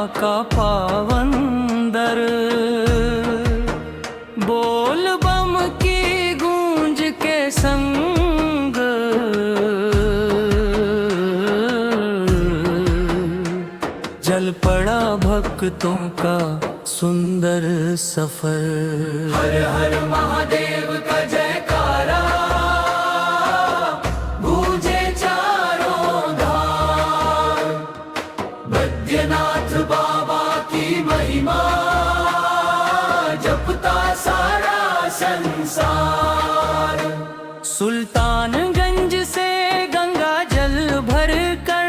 का पावन दर। बोल बम की गूंज के संग चल पड़ा भक्तों का सुंदर सफर। हर हर महादेव का जयकारा गूंजे चारों धाम। बैद्यनाथ बाबा की महिमा जपता सारा संसार। सुल्तानगंज से गंगा जल भर कर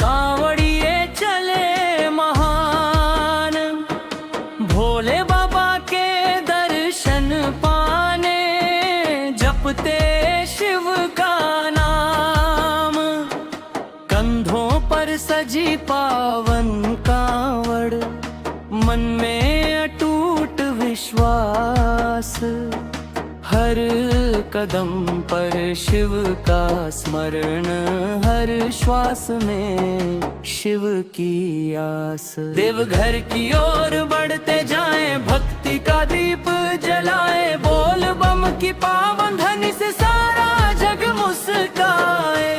कांवड़िए चले महान। भोले बाबा के दर्शन पाने जपते शिव का नाम। कंधों पर सजी पावन कांवड़, मन में अटूट विश्वास। हर कदम पर शिव का स्मरण, हर श्वास में शिव की आस। देवघर की ओर बढ़ते जाएं, भक्ति का दीप जलाएं। बोल बम की पावन ध्वनि से सारा जग मुस्काए।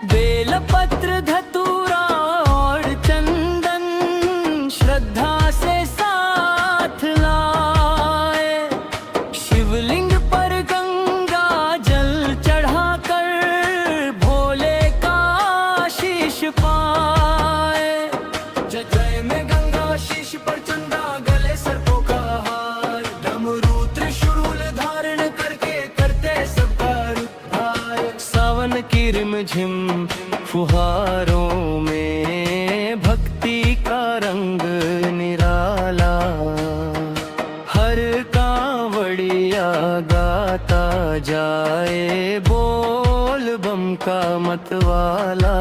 बेलपत्र धतूरा और चंदन श्रद्धा से साथ लाए। शिवलिंग पर गंगा जल चढ़ाकर भोले का आशीष पाए। जय जय में गंगा शीश पर चंदा, गले सर्पों का हार। डमरू त्रिशूल धारण करके करते सबका उद्धार। सावन की रिमझिम फुहारों में भक्ति का रंग निराला। हर कांवड़िया गाता जाए बोल बम का मतवाला।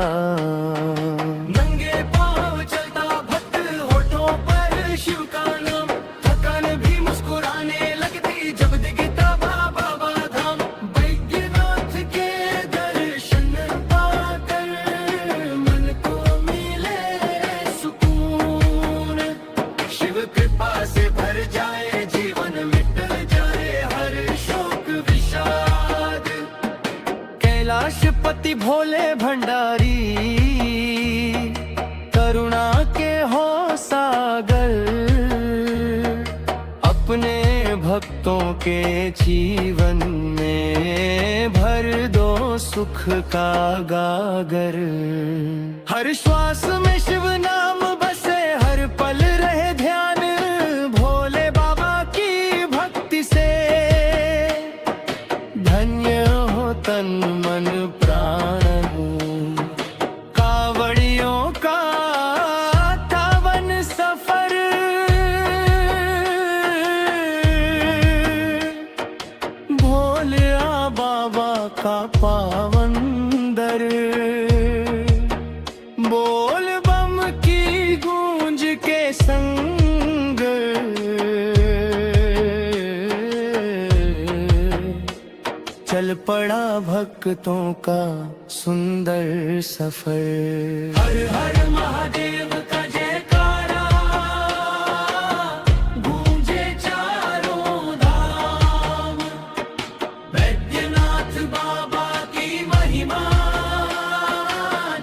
नंगे पांव चलता भक्त, होठों पर शिव का नाम। थकान भी मुस्कुराने लगती जब दिखता बाबा धाम। बैद्यनाथ के दर्शन पाकर मन को मिले सुकून। शिव कृपा से भर जाए जीवन, मिट जाए हर शोक विषाद। कैलाशपति भोले भंडारी करुणा के हो सागर। अपने भक्तों के जीवन में भर दो सुख का गागर। हर श्वास में शिव नाम बसे, हर पल रहे ध्यान भोले बाबा की भक्ति से। धन्य हो तन मन प्राण, कांवड़ियों का पावन सफर। भोले बाबा का पावन दर। बोल बम की गूंज के संग चल पड़ा भक्तों का सुंदर सफर। हर हर महादेव का जयकारा गूंजे चारों धाम। बैद्यनाथ बाबा की महिमा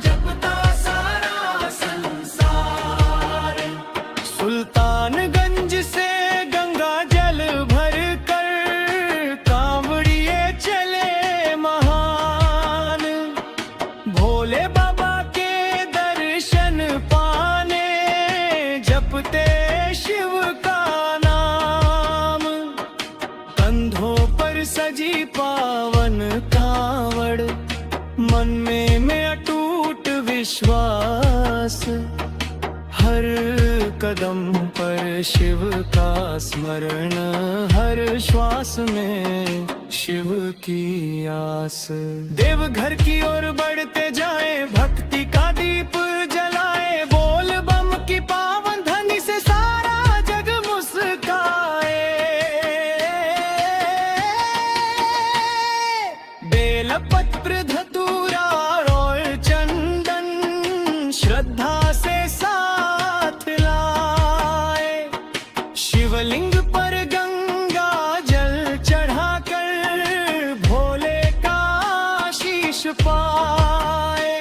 जपता सारा संसार। सुल्तानगंज से गंगा जल भर कर कांवड़िए चले महान। भोले बाबा के दर्शन पाने जपते शिव का नाम। कंधों पर सजी पावन कांवड़, मन में अटूट विश्वास। हर कदम पर शिव का स्मरण, हर श्वास में शिव की आस। देवघर की ओर बढ़ते जाएं, भक्ति का दीप जलाएं। बोल बम की पावन ध्वनि से सारा जग मुस्काए। बेलपत्र धतूरा और पाए।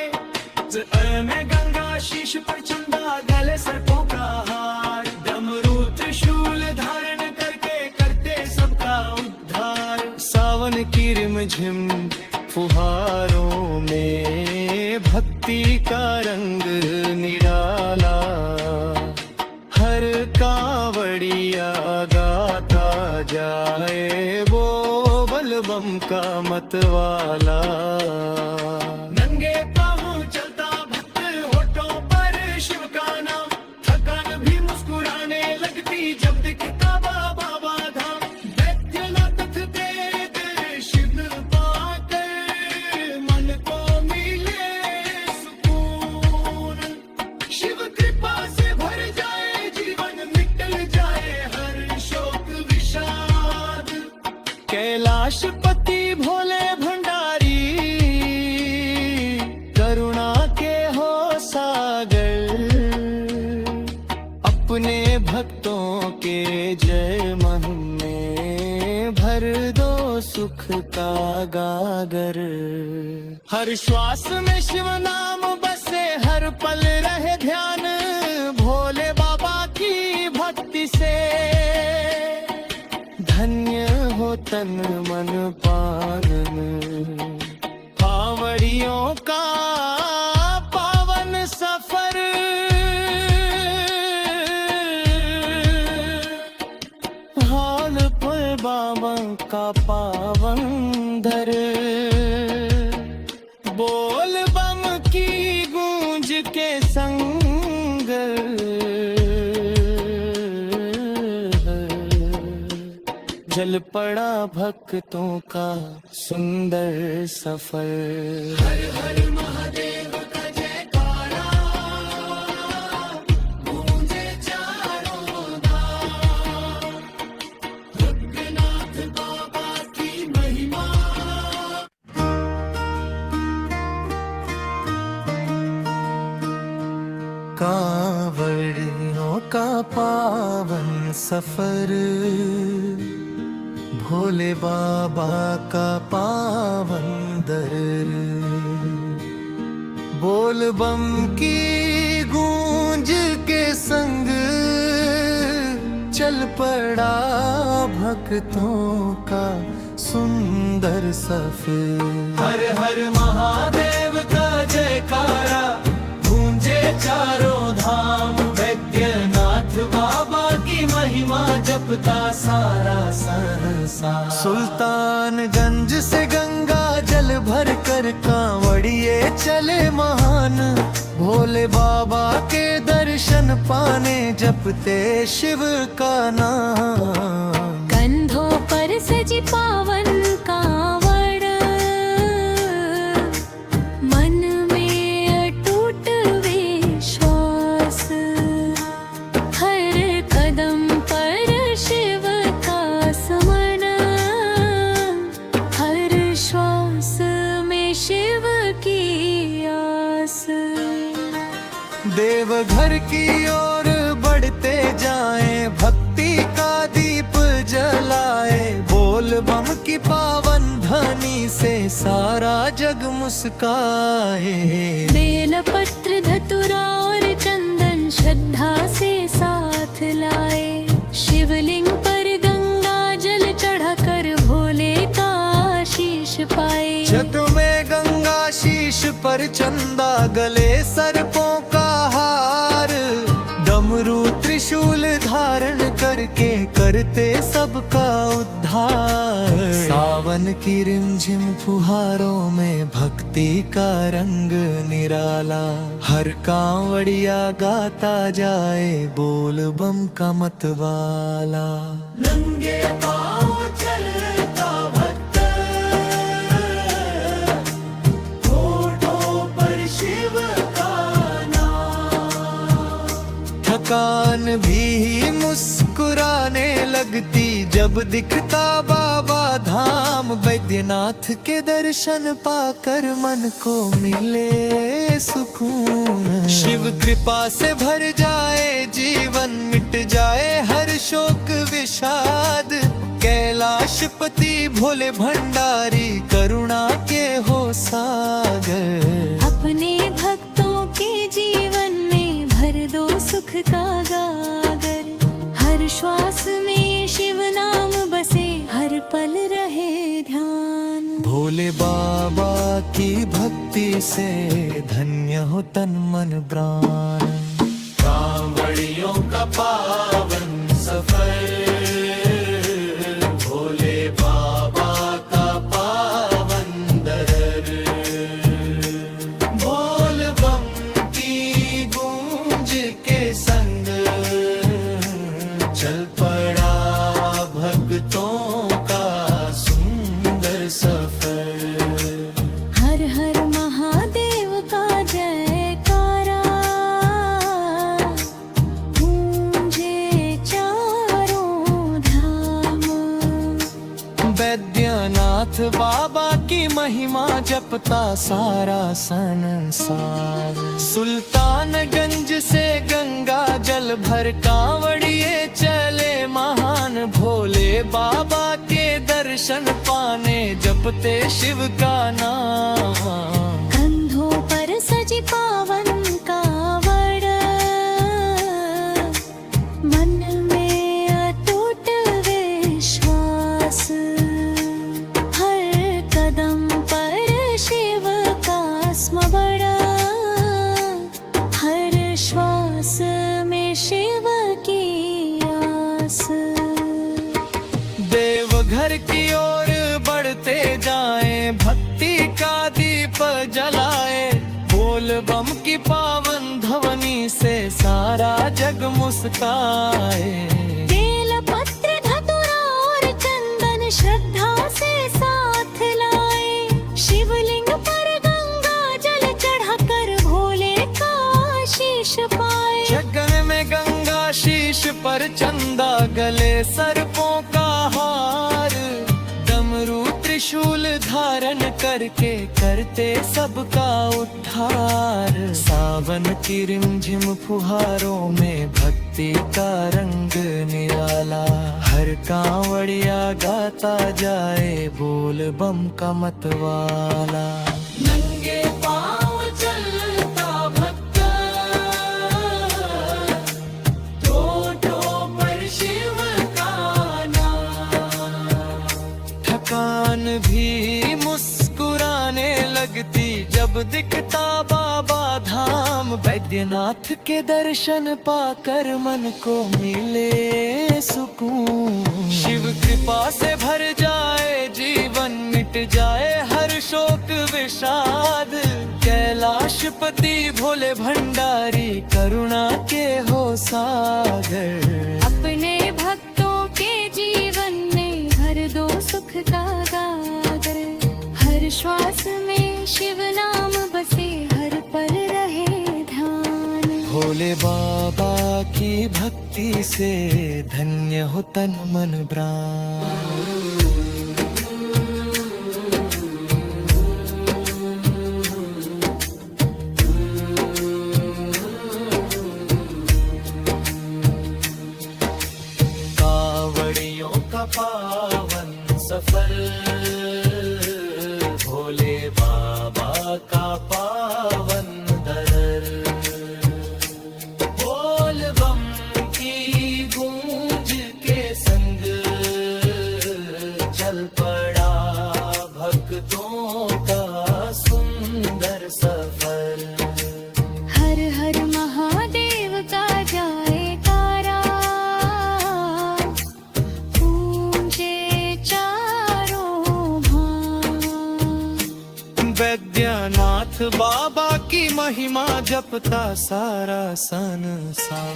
में गंगा शीश पर चंदा, गले सर्पों का हार, डमरू त्रिशूल धारण करके करते सबका उद्धार। सावन की रिमझिम फुहारों में भक्ति का रंग निराला, हर कांवड़िया गाता जाए वो बलबम का मतवाला। नंगे पाँव चलता भक्त, होठों पर शिव का नाम, थकान भी मुस्कुराने लगती जब दिखता बाबा धाम। बैद्यनाथ दे दर्शन पाकर मन को मिले सुकून। शिव कृपा से भर जाए जीवन, मिट जाए हर शोक विषाद। कैलाशपति भोले भंडारी, करुणा के हो सागर, अपने भक्तों के जय मन में भर दो सुख का गागर। हर श्वास में शिव नाम बसे, हर पल रहे ध्यान भोले बाबा की भक्ति से। धन्य हो तन मन पावन, कांवड़ियों का पावन सफर। हाल पर बाबा का पावन दर, बोल बम की गूंज के संग जल पड़ा भक्तों का सुंदर सफर। हर हर महादेव का जयकारा, गूंजे चारों धाम, भक्तनाथ बाबा की महिमा। कांवड़ियों का पावन सफर, भोले बाबा का पावन दर, बोल बम की गूंज के संग चल पड़ा भक्तों का सुंदर सफर। हर हर महादेव का जयकारा, गूंजे चारों धाम, वैद्यनाथ बाबा की महिमा जपता सारा संसार। सुल्तानगंज से गंगा जल भर कर कांवड़िए चले महान, भोले बाबा के दर्शन पाने जपते शिव का नाम। कंधों पर सजी पावन कांवड़, मन में अटूट विश्वास, हर कदम पर शिव का स्मरण, हर श्वास में शिव की आस। देवघर की ओर बढ़ते जाएं, भक्ति का दीप जलाए, बोल बम की पावन ध्वनि से सारा जग मुस्काए। बेल पत्र धतुरा और चंदन श्रद्धा से साथ लाए, शिवलिंग पर गंगा जल चढ़ाकर भोले का आशीष पाए। छत में गंगा शीश पर चंदा, गले सर्पों का हार, डमरू त्रिशूल धारण करके करते सबका उद्धार। सावन की रिमझिम फुहारों में भक्ति का रंग निराला, हर कांवड़िया गाता जाए बोल बम का मतवाला। नंगे पाँव चलता भक्त, होठों पर शिव का नाम, थकान भी मुस्कुराने लगती जब दिखता बाबा धाम। वैद्यनाथ के दर्शन पाकर मन को मिले सुकून, शिव कृपा से भर जाए जीवन, मिट जाए हर शोक विषाद। कैलाशपति भोले भंडारी, करुणा के हो सागर। भोले बाबा की भक्ति से धन्य हो तन मन प्राण। कांवड़ियों का पावन सफर, भोले बाबा का पावन दर। बोल बम की गूंज के संग चल पड़ा भक्तों का सुंदर सफर। हर हर महादेव का जयकारा गूंजे चारों धाम। वैद्यनाथ बाबा की महिमा जपता सारा संसार। सुल्तानगंज से गंगा जल भर कांवड़िए चले महान, भोले बाबा के दर्शन पाने जपते शिव का नाम। कंधों पर सजी पावन कावड़, मन में अटूट विश्वास। हर कदम पर शिव का स्मरण, हर श्वास में शिव की आस। देवघर की ओर बढ़ते जाएं, भक्ति का दीप जलाए। बोल बम की पावन ध्वनि से सारा जग मुस्काए। बेल पत्र धतूरा और चंदन श्रद्धा से साथ लाए। शिवलिंग पर गंगा जल चढ़ाकर भोले का शीश पाए। जगन में गंगा शीश पर चंदा, गले सर्पों का हार। डमरू त्रिशूल धारण करके करते सबका उद्धार। सावन की रिमझिम फुहारों में भक्ति का रंग निराला। हर कांवड़िया गाता जाए बोल बम का मतवाला। नंगे पाँव चलता भक्त, टोटो पर शिव का नाम। थकान भी मुस्कुराने लगती जब दिखता बाबा धाम। वैद्यनाथ के दर्शन पाकर मन को मिले सुकून। शिव कृपा से भर जाए जीवन, मिट जाए हर शोक विषाद। कैलाशपति भोले भंडारी करुणा के हो सागर। अपने भक्तों के जीवन में भर दो सुख का गागर। हर श्वास में शिव नाम बसे, हर पल रहे ध्यान। भोले बाबा की भक्ति से धन्य हो तन मन प्राण। कांवड़ियों का पावन सफर, भोले बाबा का पावन दर। बोल बम की गूंज के संग चल पड़ा भक्तों का सुंदर सफर। हर हर महादेव का जयकारा गूंजे चारों धाम। वैद्यनाथ बाबा की महिमा जपता सारा संसार।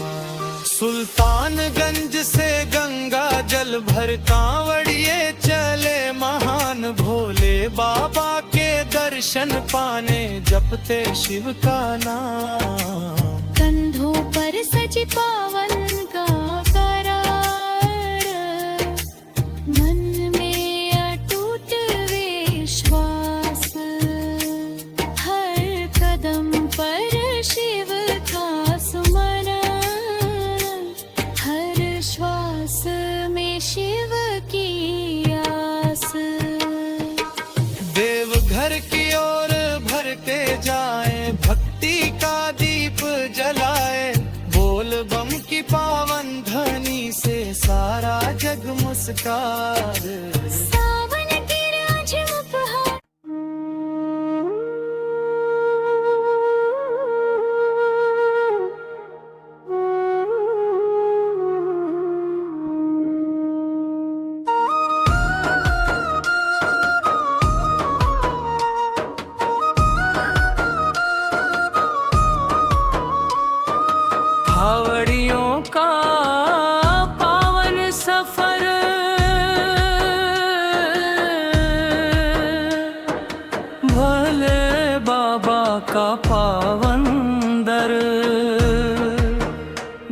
सुल्तानगंज से गंगा जल भर कांवड़िए चले महान, भोले बाबा के दर्शन पाने जपते शिव का नाम। कंधों पर सजी पावन का करार, मन में अटूट विश्वास। हर कदम पर शिव का सुमरण, हर श्वास में शिव की आस। देवघर की ओर भरते जाएं, भक्ति का दीप जलाए। बोल बम की पावन ध्वनि से सारा जग मुस्कान। सावन की रिमझिम फुहार भले बाबा का पावन दर,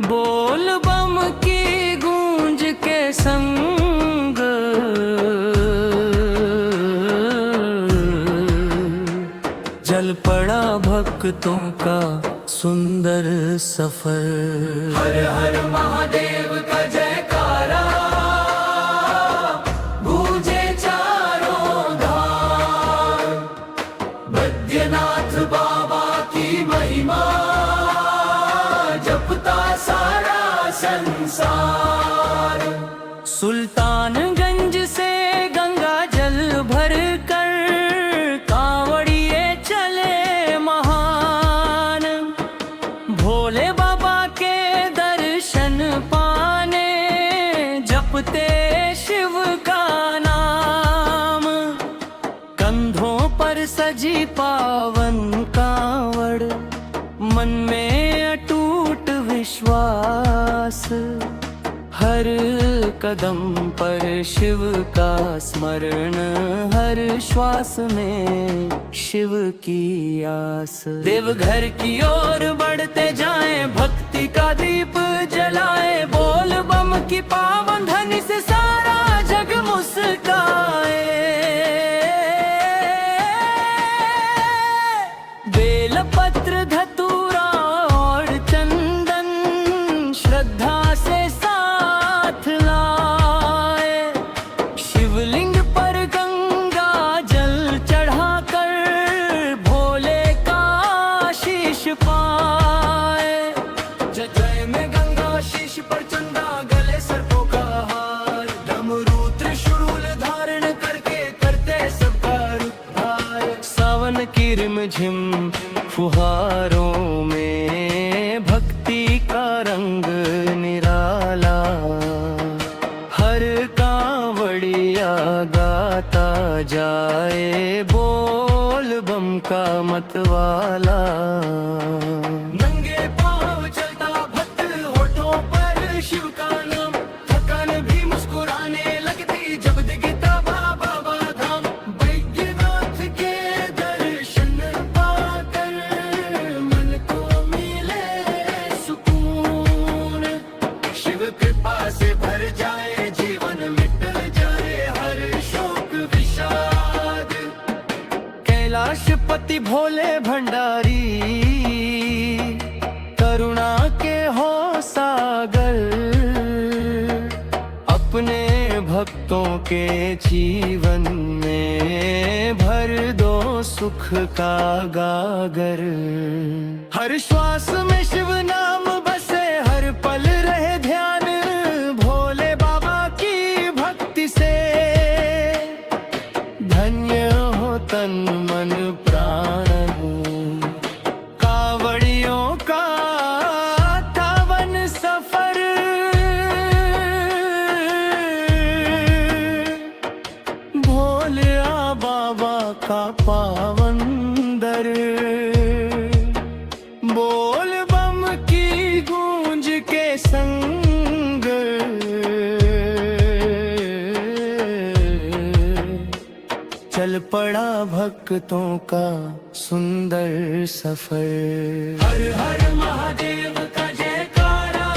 बोल बम की गूंज के संग चल पड़ा भक्तों का सुंदर सफर। हर हर महादेव का जयकारा गूंजे चारों धाम, बैद्यनाथ बाबा की महिमा जपता सारा संसार। सुल्तानगंज से गंगा जल भर कर कांवड़िए चले महान, भोले बाबा के दर्शन पाने जपते शिव का नाम। कंधों पर सजी पावन कांवड़, मन में अटूट विश्वास, हर कदम पर शिव का स्मरण, हर श्वास में शिव की आस। देवघर की ओर बढ़ते जाएं, भक्ति का दीप जलाए, बोल बम की पावन ध्वनि से सारा जग मुस्काए। बेलपत्र धतूरा और चंदन श्रद्धा से साथ लाए, शिवलिंग पर गंगा जल चढ़ाकर भोले का आशीष पाए। जय जय में गंगा शीश पर चंदा, गले सर्पों का हार, डमरू त्रिशूल धारण करके करते सबका उद्धार। सावन की रिमझिम फुहारों में भक्ति का रंग निराला, हर कांवड़िया गाता जाए बोल बम का मतवाला। नंगे पांव चलता भक्त, होठों पर शिव का नाम, थकान भी मुस्कुराने लगती जब दिखता बाबा धाम। बैद्यनाथ के दर्शन पाकर मन को मिले सुकून, शिव कृपा से भर जाए जीवन, मिट जाए हर शोक विषाद। कैलाशपति भोले भंडारी करुणा के हो सागर, अपने भक्तों के जीवन में भर दो सुख का गागर। हर श्वास में शिव नाम बसे, हर पल रहे ध्यान भोले बाबा की भक्ति से। धन्य हो तन मन प्राण, कांवड़ियों का पावन सफर। भोले बाबा का पावन दर, बोल बम की गूंज के संग चल पड़ा भक्तों का सुंदर सफर। हर हर महादेव का जयकारा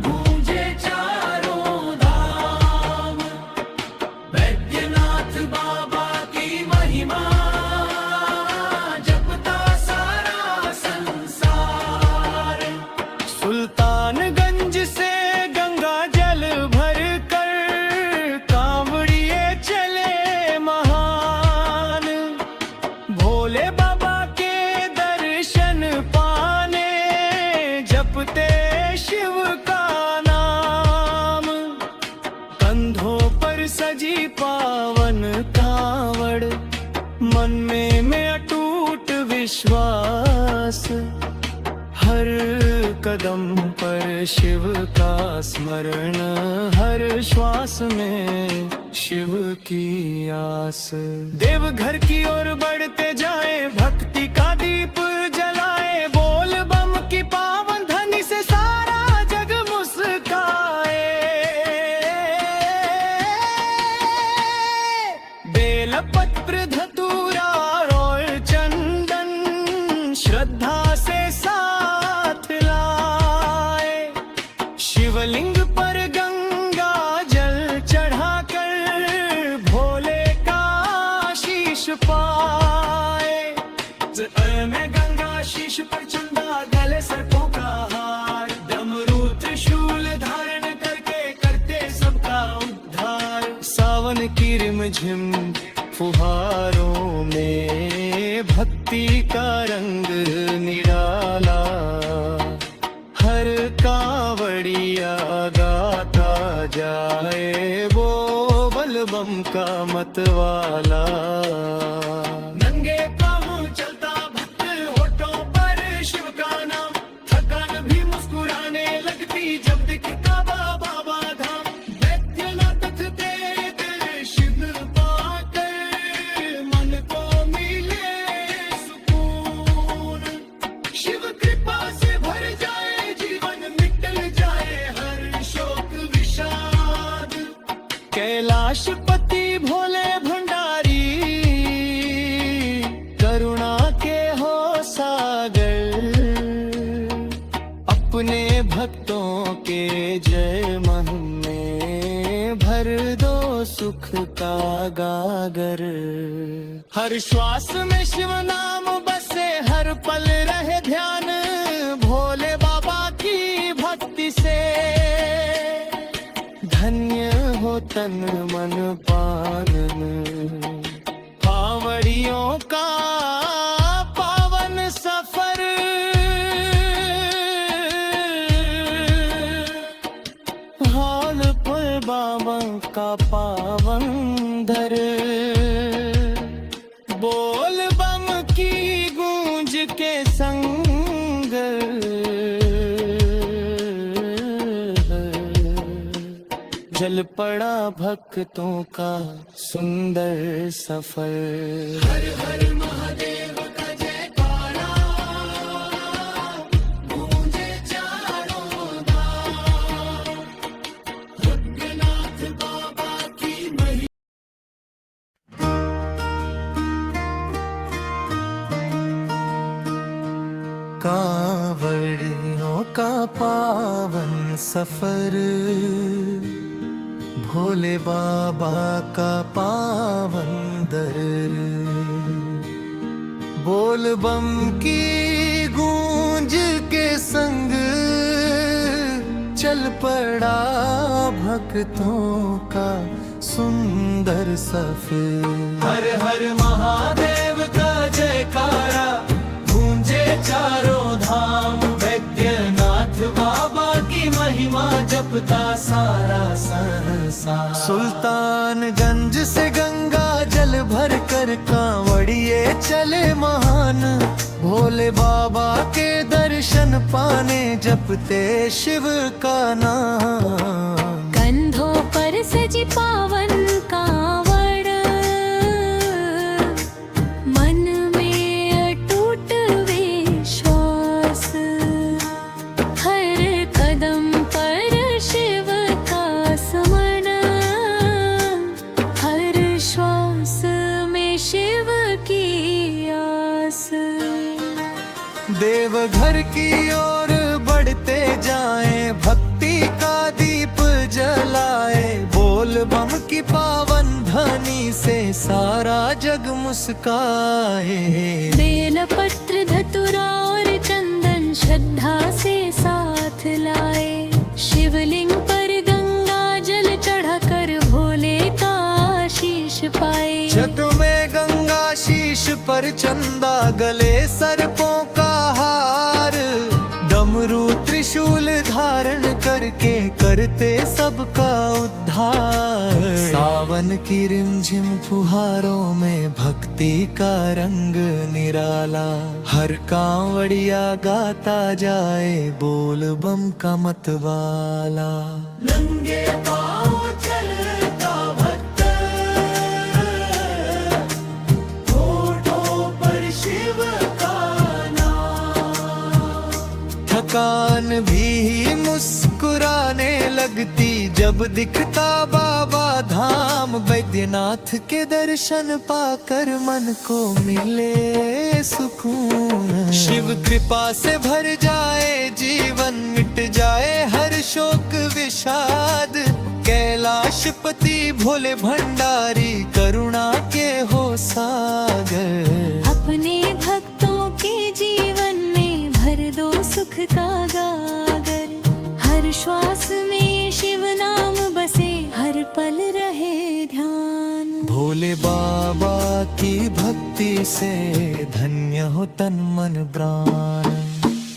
गूंजे चारों धाम, बैद्यनाथ बाबा की महिमा जपता सारा संसार। सुल्तानगंज से गंगा जल भर कर कांवड़िए चले महान, भोले बाबा के दर्शन पाने जपते शिव का नाम। कंधों पर सजी पावन कांवड़, मन में अटूट विश्वास, हर कदम पर शिव का स्मरण, हर श्वास में शिव की आस। देवघर की ओर बढ़ते जाए, भक्ति का दीप जलाए, बोल बम की पावन ध्वनि से सारा जग मुस्काए। बेलपत्र बेलपत्र धतूरा और चंदन श्रद्धा से साथ लाए। शिवलिंग पर गंगा जल चढ़ाकर भोले का आशीष पाए। में गंगा शीश पर चंदा गले सर्पों का हार, डमरू त्रिशूल धारण करके करते सबका उद्धार। सावन की रिमझिम फुहारों में भक्ति का रंग निराला, हर कांवड़िया गाता जाए वो बलबम का मतवाला। नंगे पाँव चलता भक्त होठों पर शिव का नाम, थकान भी मुस्कुराने लगती जब दिखता बाबा धाम। वैद्यनाथ थे दर्शन पाकर मन को मिले सुकून। शिव कृपा से भर जाए जीवन, मिटल जाए हर शोक विषाद। कैलाशपति भोले भंडारी करुणा के हो सागर, अपने भक्तों के जय मन में भर दो सुख का गागर। हर श्वास में शिव नाम बसे, हर पल रहे ध्यान भोले बाबा की भक्ति से। धन्य हो तन मन पावन, कांवड़ियों का पावन सफर। हाल पुल बाबा का पावन दर, बोल बम की गूंज के संग चल पड़ा भक्तों का सुंदर सफर। हर हर महादेव का जयकारा गूंजे चारों धाम, भोलेनाथ बाबा की महिमा। कांवड़ियों का पावन सफर, भोले बाबा का पावन दर, बोल बम की गूंज के संग चल पड़ा भक्तों का सुंदर सफर। हर हर महादेव का जयकारा गूंजे चारों धाम, वैद्यनाथ बाबा की महिमा जपता सारा संसार। सुल्तानगंज से गंगा जल भर कर कांवड़िए चले महान, भोले बाबा के दर्शन पाने जपते शिव का नाम। कंधों पर सजी पावन कांवड़, मन में अटूट विश्वास, हर कदम पर शिव का स्मरण, हर श्वास में शिव की आस। देवघर की ओर बढ़ते जाएं, भक्ति का दीप जलाए, बोल बम की पावन ध्वनि से सारा जग मुस्काए। बेलपत्र धतूरा और चंदन श्रद्धा से साथ लाए, शिवलिंग पर गंगा जल चढ़ाकर भोले का आशीष पाए। छत में गंगा शीश पर चंदा गले सर्पों का हार, डमरू त्रिशूल धारण करके करते सबका उद्धार। सावन की रिमझिम फुहारों में भक्ति का रंग निराला, हर कांवड़िया गाता जाए बोल बम का मतवाला। नंगे पाँव चलता भक्त, होठों पर शिव का नाम। थकान भी मुस्कुराने लगती जब दिखता बाबा धाम। धाम बैद्यनाथ के दर्शन पाकर मन को मिले सुकून। शिव कृपा से भर जाए जीवन, मिट जाए हर शोक विषाद। कैलाशपति भोले भंडारी करुणा के हो सागर। अपने भक्तों के जीवन में भर दो सुख का गागर। हर श्वास में शिव नाम बसे, हर पल रहे ध्यान। भोले बाबा की भक्ति से धन्य हो तन मन प्राण।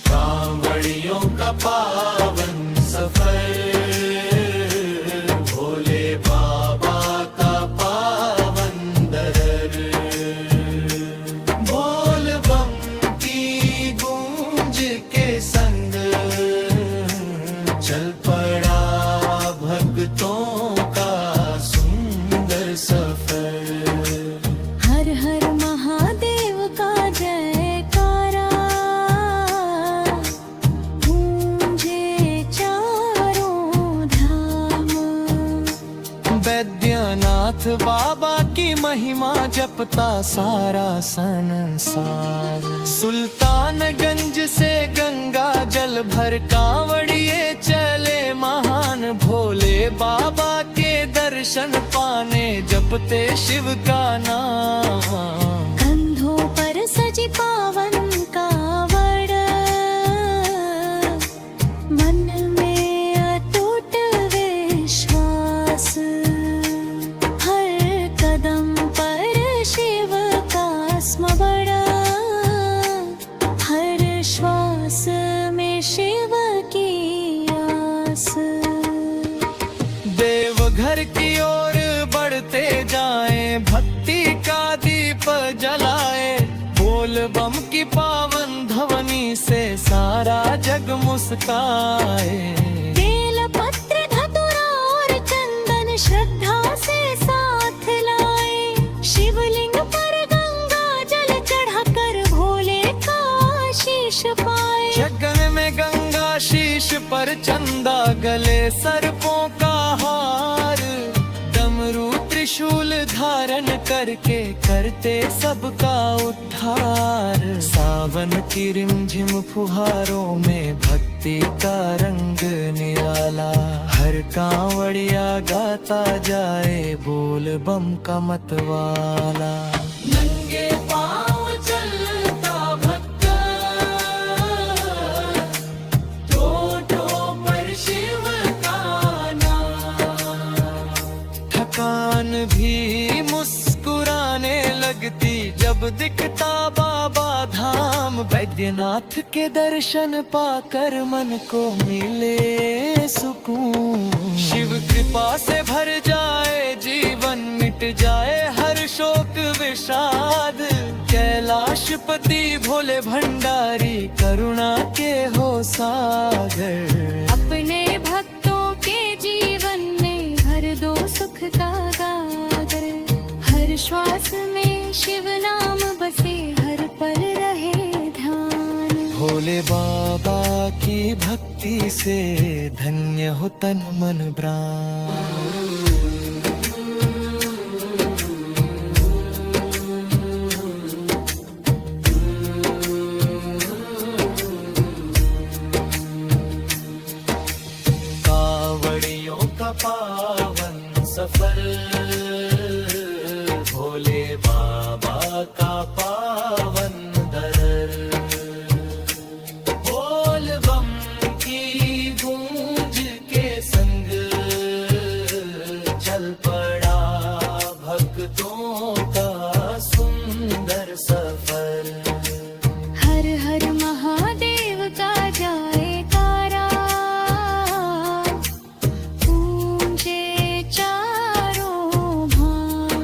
कांवड़ियों का पावन सफर, भोले बाबा का पावन दरर। बोल बम की गूंज के संग चल पड़ा भक्तों का सुंदर सफर। हर हर महादेव का जयकारा गूंजे चारों धाम। बैद्यनाथ बाबा की महिमा जपता सारा संसार। सुल्तानगंज से गंगा जल भर कांवड़िए चले महान। भोले बाबा के दर्शन पाने जपते शिव का नाम। कंधों पर सजी पावन कावड़, मन में अटूट विश्वास। हर कदम पर शिव का स्मरण, हर श्वास में शिव की आस। देवघर की ओर बढ़ते जाएं, भक्ति का दीप जलाए। बोल बम की पावन ध्वनि से सारा जग मुस्काए। बेल पत्र धतूरा और चंदन श्रद्धा से साथ लाए। शिवलिंग पर गंगा जल चढ़ाकर भोले का शीश पाए। जगन में गंगा शीश पर चंदा, गले सर्पों का हार। डमरू त्रिशूल धारण करके करते सबका उद्धार। सावन की रिमझिम फुहारों में भक्ति का रंग निराला। हर कांवड़िया गाता जाए बोल बम का मतवाला। नंगे पाँव चलता भक्त, ठोठों पर शिव का नाम। थकान भी मुस्कुराने लगती जब दिखता बाबा धाम। बैद्यनाथ के दर्शन पाकर मन को मिले सुकून। शिव कृपा से भर जाए जीवन, मिट जाए हर शोक विषाद। कैलाशपति भोले भंडारी करुणा के हो सागर। अपने भक्तों के जीवन में भर दो सुख का गागर। हर श्वास में शिव नाम बसे, हर पल रहे ध्यान। भोले बाबा की भक्ति से धन्य हो तन मन प्राण। कांवड़ियों का पावन सफर, भोले बाबा का पावन दरर। बोल बम की गूंज के संग चल पड़ा भक्तों का सुंदर सफर। हर हर महादेव का जयकारा गूंजे चारों धाम।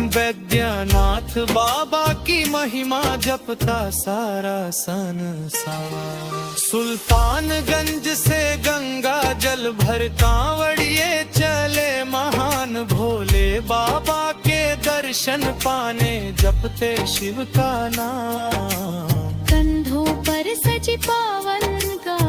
बैद्यनाथ बाबा की महिमा जपता सारा संसार। सुल्तानगंज से गंगा जल भर कांवड़िए चले महान। भोले बाबा के दर्शन पाने जपते शिव का नाम। कंधों पर सजी पावन का